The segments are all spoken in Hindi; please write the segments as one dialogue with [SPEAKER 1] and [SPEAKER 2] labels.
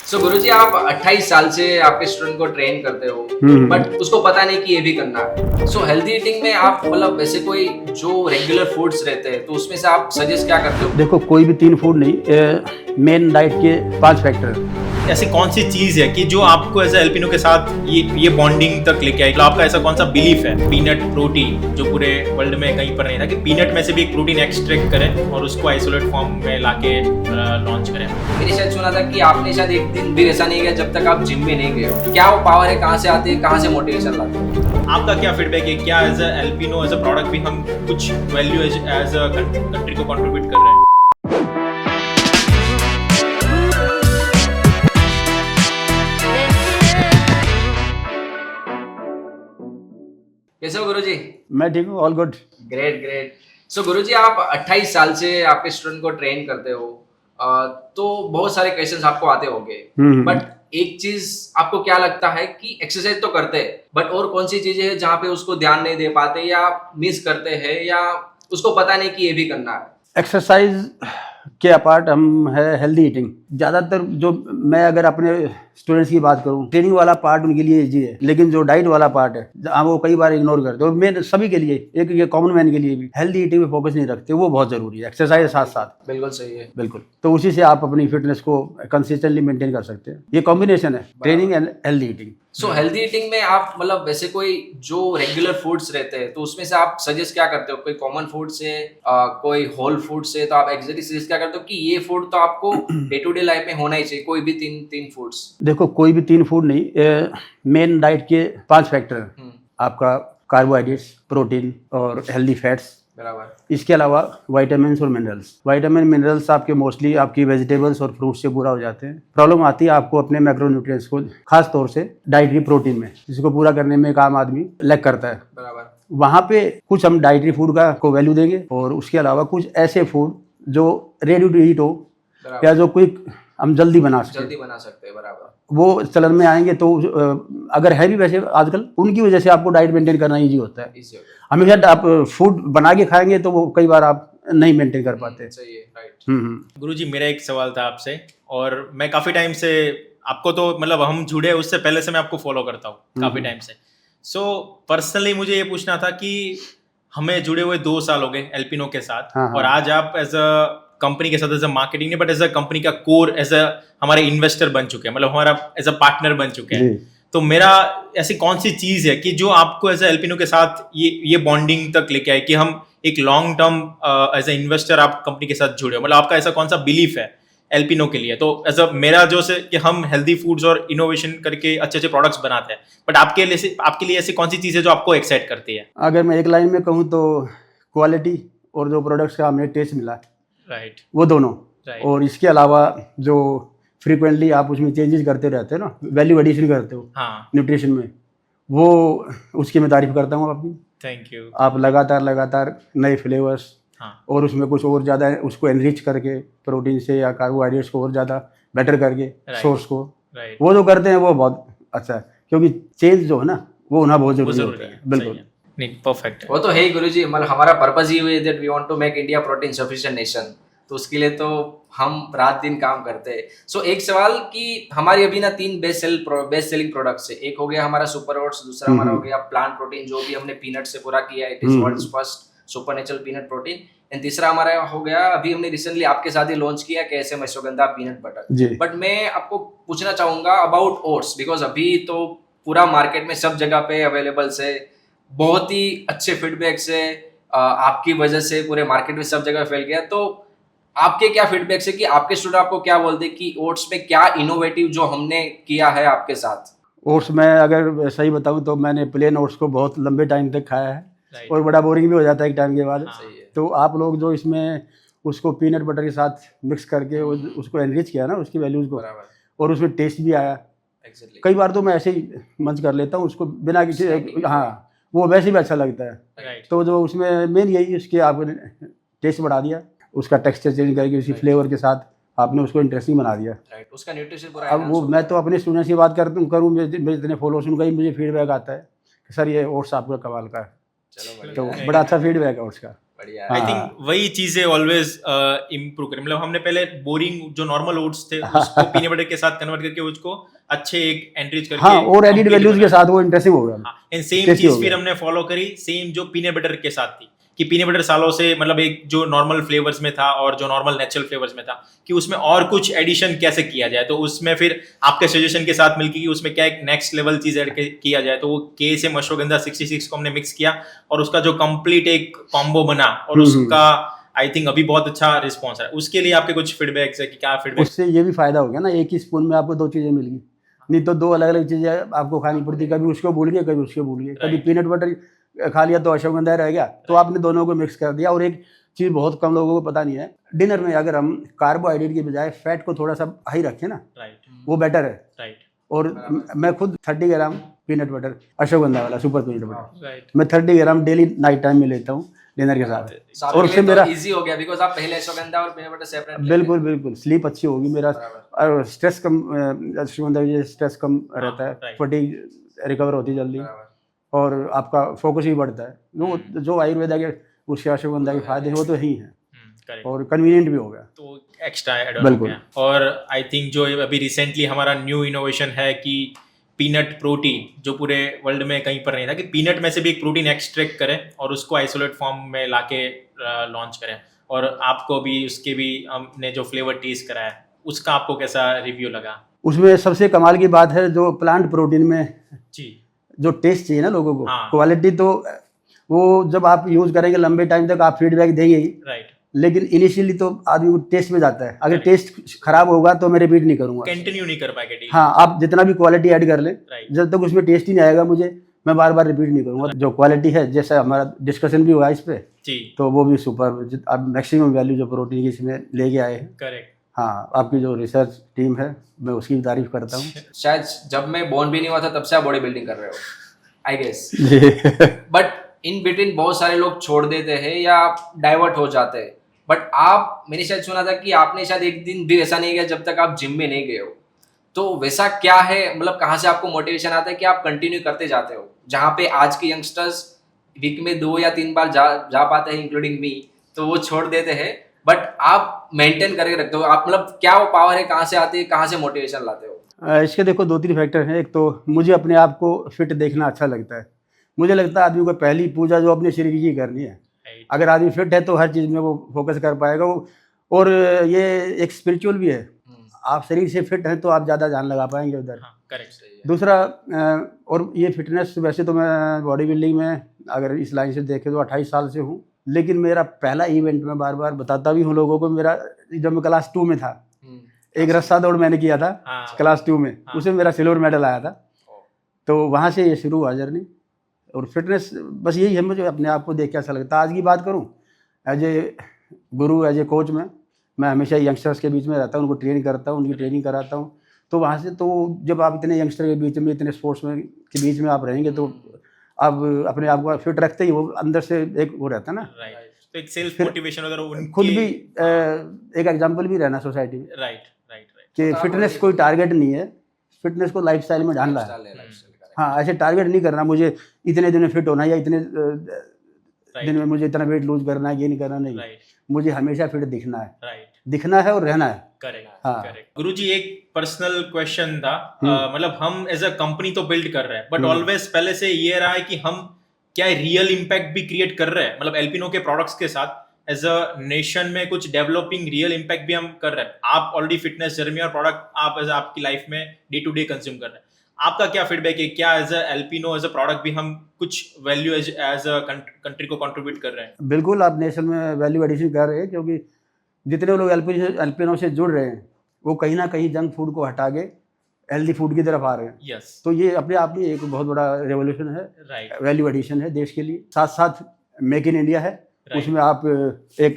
[SPEAKER 1] सो गुरुजी आप 28 साल से आपके स्टूडेंट को ट्रेन करते हो बट उसको पता नहीं कि ये भी करना है। सो हेल्दी ईटिंग में आप मतलब वैसे कोई जो रेगुलर फूड्स रहते हैं तो उसमें से आप सजेस्ट क्या करते हो?
[SPEAKER 2] देखो, कोई भी 3 फूड नहीं, मेन डाइट के 5 फैक्टर।
[SPEAKER 3] ऐसी कौन सी चीज है कि जो आपको एज एल्पिनो के साथ ये बॉन्डिंग तक लेके आई? आपका ऐसा कौन सा बिलीफ है? पीनट प्रोटीन जो पूरे वर्ल्ड में कहीं पर नहीं था कि पीनट में से भी एक प्रोटीन एक्सट्रैक्ट करें और उसको आइसोलेट फॉर्म में लाके लॉन्च करें।
[SPEAKER 1] मैंने शायद सुना था कि आपने शायद एक दिन भी ऐसा नहीं किया जब तक आप जिम में नहीं गए। क्या वो पावर है, कहाँ से आती है, कहाँ से मोटिवेशन लाते हो?
[SPEAKER 3] आपका क्या फीडबैक है? क्या as Alpino as a product भी हम कुछ वैल्यू एज अ कंट्री को कंट्रीब्यूट कर रहे हैं?
[SPEAKER 1] कैसे हो गुरुजी?
[SPEAKER 2] मैं ठीक हूँ, all good.
[SPEAKER 1] Great great. So Guruji आप 28 साल से आपके स्टूडेंट को ट्रेन करते हो, तो बहुत सारे क्वेश्चंस आपको आते होंगे बट एक चीज आपको क्या लगता है कि एक्सरसाइज तो करते हैं बट और कौन सी चीजें हैं जहाँ पे उसको ध्यान नहीं दे पाते या मिस करते हैं या उसको पता नहीं कि ये भी करना है?
[SPEAKER 2] एक्सरसाइज के अपार्ट हम है हेल्दी ईटिंग। ज़्यादातर जो मैं अगर अपने स्टूडेंट्स की बात करूं, ट्रेनिंग वाला पार्ट उनके लिए इजी है, लेकिन जो डाइट वाला पार्ट है वो कई बार इग्नोर करते हैं। और मैं सभी के लिए, एक ये कॉमन मैन के लिए भी हेल्दी ईटिंग पे फोकस नहीं रखते। वो बहुत ज़रूरी है, एक्सरसाइज साथ साथ।
[SPEAKER 1] बिल्कुल सही है।
[SPEAKER 2] बिल्कुल, तो उसी से आप अपनी फिटनेस को कंसिस्टेंटली मेंटेन कर सकते हैं। ये कॉम्बिनेशन है, training and healthy eating.
[SPEAKER 1] So healthy eating में आप मतलब वैसे कोई जो रेगुलर फूड्स रहते हैं तो उसमें से आप सजेस्ट क्या करते हो? कोई कॉमन फूड से, कोई होल फूड से, तो आप एग्जैक्टली सजेस्ट क्या करते हो कि ये फूड तो आपको डे टू डे लाइफ में होना ही चाहिए? कोई भी तीन फूड्स?
[SPEAKER 2] देखो, कोई भी 3 फूड नहीं, मेन डाइट के 5 फैक्टर। आपका कार्बोहाइड्रेट्स, प्रोटीन और हेल्दी फैट्स।
[SPEAKER 1] बराबर।
[SPEAKER 2] इसके अलावा विटामिन्स और मिनरल्स। विटामिन मिनरल्स आपके मोस्टली आपकी वेजिटेबल्स और फ्रूट्स से पूरा हो जाते हैं। प्रॉब्लम आती है आपको अपने मैक्रोन्यूट्रिएंट्स को, खास तौर से डाइटरी प्रोटीन में, जिसको पूरा करने में एक आम आदमी लैग करता है।
[SPEAKER 1] बराबर।
[SPEAKER 2] वहाँ पे कुछ हम डाइटरी फूड का को वैल्यू देंगे और उसके अलावा कुछ ऐसे फूड जो रेडी टू ईट हो या जो क्विक हम जल्दी बना
[SPEAKER 1] सकते हैं। बराबर।
[SPEAKER 2] वो चलन में आएंगे। तो अगर है भी वैसे आजकल, उनकी वजह से आपको डाइट मेंटेन करना ईजी होता है। हमेशा आप फूड बना के खाएंगे तो वो कई बार आप नहीं मेंटेन कर पाते।
[SPEAKER 1] सही है, राइट।
[SPEAKER 3] गुरुजी, मेरा एक सवाल था आपसे, और मैं काफी टाइम से आपको, तो मतलब हम जुड़े उससे पहले से मैं आपको फॉलो करता हूँ काफी टाइम से। सो पर्सनली मुझे ये पूछना था कि हमें जुड़े हुए 2 साल हो गए एल्पिनो के साथ। और आज आप एज अ कंपनी के साथ एज अ मार्केटिंग नहीं बट एज अ कंपनी का कोर, एज अ हमारे इन्वेस्टर बन चुके हैं, मतलब हमारा एज अ पार्टनर बन चुके हैं। तो मेरा ऐसी कौन सी चीज है कि जो आपको एज अ एल्पिनो के साथ ये बॉन्डिंग तक लेके आए कि हम एक long term as a investor आप कंपनी के साथ जुड़े हो? मतलब आपका ऐसा कौन सा बिलीफ है एल्पिनो के लिए? तो एज अ मेरा जो से कि हम हेल्दी फूड्स और इनोवेशन करके अच्छे अच्छे प्रोडक्ट्स बनाते हैं, बट आपके लिए ऐसी कौन सी चीज है जो आपको एक्साइट करती है?
[SPEAKER 2] अगर मैं एक लाइन में कहूँ तो क्वालिटी और जो प्रोडक्ट्स का हमें टेस्ट मिला,
[SPEAKER 3] राइट,
[SPEAKER 2] वो दोनों। और इसके अलावा जो फ्रीक्वेंटली आप उसमें चेंजेस करते रहते हो ना, वैल्यू एडिशन करते हो न्यूट्रिशन में, वो उसकी मैं तारीफ करता हूँ आपकी।
[SPEAKER 3] Thank you.
[SPEAKER 2] आप लगातार नए फ्लेवर्स और उसमें कुछ और ज़्यादा उसको एनरिच करके प्रोटीन से या कार्बोहाइड्रेट्स को और ज़्यादा बेटर करके सोर्स को, वो जो करते हैं वो बहुत अच्छा है। क्योंकि चेंज जो है ना, वो होना बहुत जरूरी होता है। बिल्कुल,
[SPEAKER 3] नहीं, परफेक्ट।
[SPEAKER 1] वो तो है ही गुरुजी, मतलब हमारा पर्पस ही है that we want to make India protein sufficient nation, तो उसके लिए तो हम रात दिन काम करते हैं। सो एक सवाल कि हमारी अभी ना 3 बेस्ट सेलिंग प्रोडक्ट्स है। एक हो गया हमारा सुपर ओट्स, दूसरा हमारा हो गया प्लांट प्रोटीन जो भी हमने पीनट से पूरा किया है, it is world's first super natural peanut protein, and तीसरा हमारा हो गया अभी हमने रिसेंटली आपके साथ ही लॉन्च किया कैसे मशोगंधा पीनट बटर। बट मैं आपको पूछना चाहूंगा अबाउट ओट्स, बिकॉज अभी तो पूरा मार्केट में सब जगह पे अवेलेबल है, बहुत ही अच्छे फीडबैक से, आपकी वजह से पूरे मार्केट में सब जगह फैल गया। तो आपके क्या फीडबैक है कि आपके स्टूडेंट आपको क्या बोलते हैं कि ओट्स में क्या इनोवेटिव जो हमने किया है आपके साथ?
[SPEAKER 2] ओट्स में अगर सही बताऊं तो मैंने प्लेन ओट्स को बहुत लंबे टाइम तक खाया है और बड़ा बोरिंग भी हो जाता है एक टाइम के बाद। तो आप लोग जो इसमें उसको पीनट बटर के साथ मिक्स करके उसको एनरिच किया ना, उसकी वैल्यूज को, और उसमें टेस्ट भी आया। कई बार तो मैं ऐसे ही मंच कर लेता हूँ उसको बिना किसी, हाँ, वो वैसे भी अच्छा लगता है। तो जो उसमें मेन यही उसके आपने टेस्ट बढ़ा दिया, उसका टेक्सचर चेंज करके उसी फ्लेवर के साथ आपने उसको इंटरेस्टिंग बना दिया।
[SPEAKER 1] उसका न्यूट्रिशन पूरा।
[SPEAKER 2] अब वो मैं तो अपने स्टूडेंट्स की बात करूँ, मेरे जितने फॉलोअर्स उनका ही मुझे फीडबैक आता है कि सर ये ओट्स आपका कमाल का है।
[SPEAKER 1] चलो,
[SPEAKER 2] तो बड़ा अच्छा फीडबैक है ओट्स का।
[SPEAKER 1] बढ़िया
[SPEAKER 3] आई
[SPEAKER 1] है।
[SPEAKER 3] थिंक वही चीजें ऑलवेज इम्प्रूव करें। मतलब हमने पहले बोरिंग जो नॉर्मल ओट्स थे उसको पीनट बटर के साथ कन्वर्ट करके उसको अच्छे एक एनरिच करके
[SPEAKER 2] हाँ, और एडिड
[SPEAKER 3] complete
[SPEAKER 2] वैल्यूज के
[SPEAKER 3] बनाया।
[SPEAKER 2] साथ वो इंटरेस्टिंग हो गया।
[SPEAKER 3] हाँ, एंड सेम
[SPEAKER 2] Tasty
[SPEAKER 3] चीज
[SPEAKER 2] हो
[SPEAKER 3] फिर
[SPEAKER 2] गया।
[SPEAKER 3] हमने फॉलो करी, सेम जो पीनट बटर के साथ थी कि पीनट बटर सालों से मतलब एक जो नॉर्मल फ्लेवर्स में था और जो नॉर्मल नेचुरल फ्लेवर्स में था कि उसमें और कुछ एडिशन कैसे किया जाए। तो उसमें फिर आपके सजेशन के साथ मिलकर कि उसमें क्या एक नेक्स्ट लेवल चीज ऐड किया जाए, तो वो के से अश्वगंधा 66 को हमने मिक्स किया और उसका जो कंप्लीट एक कॉम्बो बना और उसका आई थिंक अभी बहुत अच्छा रिस्पॉन्स है। उसके लिए आपके कुछ फीडबैक्स है कि क्या फीडबैक?
[SPEAKER 2] उससे ये भी फायदा हो गया ना, एक ही स्पून में आपको 2 चीजें मिल गई, नहीं तो 2 अलग अलग चीजें आपको खानी पड़ती, कभी उसको भूल गए कभी उसको भूल गए, कभी पीनट बटर खा लिया तो अश्वगंधा रह गया, तो आपने दोनों को मिक्स कर दिया। और एक चीज बहुत कम लोगों को पता नहीं है, डिनर में अगर हम कार्बोहाइड्रेट की बजाय फैट को थोड़ा सा हाई रखें ना,
[SPEAKER 3] राइट
[SPEAKER 2] वो बेटर है।
[SPEAKER 3] राइट
[SPEAKER 2] और मैं खुद 30 ग्राम पीनट बटर अश्वगंधा वाला सुपर पीनट बटर
[SPEAKER 3] राइट
[SPEAKER 2] मैं 30 ग्राम डेली नाइट टाइम में लेता हूँ डिनर के साथ।
[SPEAKER 1] और
[SPEAKER 2] उससे
[SPEAKER 1] तो
[SPEAKER 2] मेरा
[SPEAKER 1] इजी हो गया बिकॉज आप पहले अश्वगंधा और पीनट बटर सेपरेट
[SPEAKER 2] बिल्कुल बिल्कुल स्लीप अच्छी होगी मेरा, और स्ट्रेस कम, अश्वगंधा स्ट्रेस कम रहता है,
[SPEAKER 3] right.
[SPEAKER 2] फटीग रिकवर होती है जल्दी, और आपका फोकस भी बढ़ता है। जो आयुर्वेदा के उसके अश्वगंधा के फायदे हैं वो तो ही हैं,
[SPEAKER 3] करेक्ट।
[SPEAKER 2] और कन्वीनियंट भी हो गया।
[SPEAKER 3] तो एक्स्ट्रा एड ऑन हो
[SPEAKER 2] बिल्कुल।
[SPEAKER 3] गया। और आई थिंक जो अभी रिसेंटली हमारा न्यू इनोवेशन है कि पीनट प्रोटीन, जो पूरे वर्ल्ड में कहीं पर नहीं था, कि पीनट में से भी एक प्रोटीन एक्सट्रैक्ट करें और उसको आइसोलेट फॉर्म में लाके लॉन्च करें। और आपको भी उसके भी हमने जो फ्लेवर टेस्ट करा है उसका आपको कैसा रिव्यू लगा?
[SPEAKER 2] उसमें सबसे कमाल की बात है जो प्लांट प्रोटीन में
[SPEAKER 3] जी
[SPEAKER 2] जो टेस्ट चाहिए ना लोगों को,
[SPEAKER 3] हाँ।
[SPEAKER 2] क्वालिटी, तो वो जब आप यूज करेंगे लंबे टाइम तक आप फीडबैक देंगे ही,
[SPEAKER 3] राइट।
[SPEAKER 2] लेकिन इनिशियली तो आदमी को टेस्ट में जाता है, अगर टेस्ट खराब होगा तो मैं रिपीट नहीं करूंगा।
[SPEAKER 3] कंटिन्यू नहीं कर पाएंगे डील।
[SPEAKER 2] हाँ, आप जितना भी क्वालिटी ऐड कर लें,
[SPEAKER 3] Right.
[SPEAKER 2] जब तक उसमें टेस्ट ही नहीं आएगा मुझे, मैं बार बार रिपीट नहीं करूंगा। जो क्वालिटी है, जैसा हमारा डिस्कशन भी हुआ इस पे,
[SPEAKER 3] जी
[SPEAKER 2] तो वो भी सुपर, आप मैक्सिमम वैल्यू जो प्रोटीन की इसमें लेके आए हैं।
[SPEAKER 3] करेक्ट।
[SPEAKER 2] हाँ, आपकी जो रिसर्च टीम है मैं उसकी भी तारीफ करता हूँ।
[SPEAKER 1] शायद जब मैं बोर्न भी नहीं हुआ था तब से आप बॉडी बिल्डिंग कर रहे हो, I guess. But in between बहुत सारे लोग छोड़ देते हैं या डाइवर्ट हो जाते हैं, बट आप, मैंने शायद सुना था कि आपने शायद एक दिन भी ऐसा नहीं किया जब तक आप जिम में नहीं गए हो। तो वैसा क्या है, मतलब कहाँ से आपको मोटिवेशन आता है कि आप कंटिन्यू करते जाते हो, जहाँ पे आज के यंगस्टर्स वीक में 2 या 3 बार जा पाते हैं, इंक्लूडिंग मी, तो वो छोड़ देते हैं, बट आप मेंटेन करके रखते हो। आप, मतलब क्या वो पावर है, कहाँ से आती है, कहाँ से मोटिवेशन लाते हो?
[SPEAKER 2] इसके देखो 2-3 फैक्टर हैं। एक तो मुझे अपने आप को फिट देखना अच्छा लगता है। मुझे लगता है आदमी को पहली पूजा जो अपने शरीर की करनी है। अगर आदमी फिट है तो हर चीज़ में वो फोकस कर पाएगा। वो, और ये एक स्पिरिचुअल भी है, आप शरीर से फिट हैं तो आप ज़्यादा ध्यान लगा पाएंगे उधर।
[SPEAKER 3] करेक्ट।
[SPEAKER 2] दूसरा, और ये फिटनेस, वैसे तो मैं बॉडी बिल्डिंग में अगर इस लाइन से देखें तो 28 साल से हूँ, लेकिन मेरा पहला इवेंट मैं बार बार बताता भी हूँ लोगों को, मेरा जब मैं क्लास 2 में था, एक रस्सा दौड़ मैंने किया था क्लास 2 में, उसमें मेरा सिल्वर मेडल आया था। तो वहाँ से ये शुरू हुआ जर्नी। और फिटनेस बस यही है, मुझे अपने आप को देख के अच्छा लगता है। आज की बात करूँ, as a Guru, as a coach मैं हमेशा यंगस्टर्स के बीच में रहता हूँ, उनको ट्रेन करता हूँ, उनकी ट्रेनिंग कराता हूँ। तो वहाँ से, तो जब आप इतने यंगस्टर के बीच में, इतने स्पोर्ट्स में के बीच में आप रहेंगे, तो आप अपने आप को फिट रखते ही वो अंदर से एक वो रहता है ना,
[SPEAKER 3] राइट। तो एक सेल्फ मोटिवेशन अगर
[SPEAKER 2] खुद भी एक एग्जाम्पल भी रहना सोसाइटी में,
[SPEAKER 3] राइट
[SPEAKER 2] कि फिटनेस कोई टारगेट नहीं है, फिटनेस को लाइफस्टाइल में ढालना है। हाँ, ऐसे टारगेट नहीं करना मुझे इतने दिन में फिट होना है या इतने दिन में मुझे इतना वेट लूज करना है, ये नहीं करना, नहीं। मुझे हमेशा फिट दिखना है, दिखना है और रहना है।
[SPEAKER 3] करेक्ट।
[SPEAKER 2] हाँ।
[SPEAKER 3] गुरुजी, एक पर्सनल क्वेश्चन था, मतलब हम एज अ कंपनी तो बिल्ड कर रहे हैं, बट ऑलवेज पहले से ये रहा है कि हम क्या रियल इम्पैक्ट भी क्रिएट कर रहे हैं, मतलब एल्पिनो के प्रोडक्ट्स के साथ एज अ नेशन में कुछ डेवलपिंग रियल इम्पैक्ट भी हम कर रहे हैं। आप ऑलरेडी फिटनेस जर्नी और प्रोडक्ट आप एज आपकी लाइफ में डे टू डे कंज्यूम कर रहे हैं, आपका क्या फीडबैक है? क्या as a Alpino as a product भी हम कुछ वैल्यू एज अ कंट्री को कंट्रीब्यूट कर रहे हैं?
[SPEAKER 2] बिल्कुल, आप नेशन में वैल्यू एडिशन कर रहे हैं, क्योंकि जितने लोग एल्पिनो से जुड़ रहे हैं वो कहीं ना कहीं जंक फूड को हटा के हेल्दी फूड की तरफ आ रहे हैं।
[SPEAKER 3] यस।
[SPEAKER 2] तो ये अपने आप में एक बहुत बड़ा रेवोल्यूशन है,
[SPEAKER 3] राइट।
[SPEAKER 2] वैल्यू एडिशन है देश के लिए। साथ साथ मेक इन इंडिया है, उसमें आप एक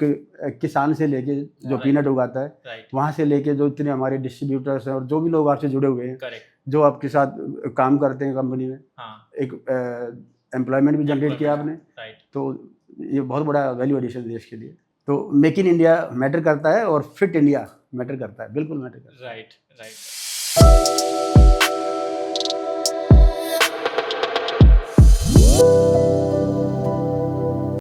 [SPEAKER 2] किसान से लेके जो पीनट उगाता है, वहाँ से लेके जो इतने हमारे डिस्ट्रीब्यूटर्स हैं और जो भी लोग आपसे जुड़े हुए हैं, जो आपके साथ काम करते हैं कंपनी में, एक एम्प्लॉयमेंट भी जनरेट किया आपने, तो ये बहुत बड़ा वैल्यू एडिशन है देश के लिए। तो मेक इन इंडिया मैटर करता है और फिट इंडिया मैटर करता है, बिल्कुल मैटर करता है।
[SPEAKER 3] राइट।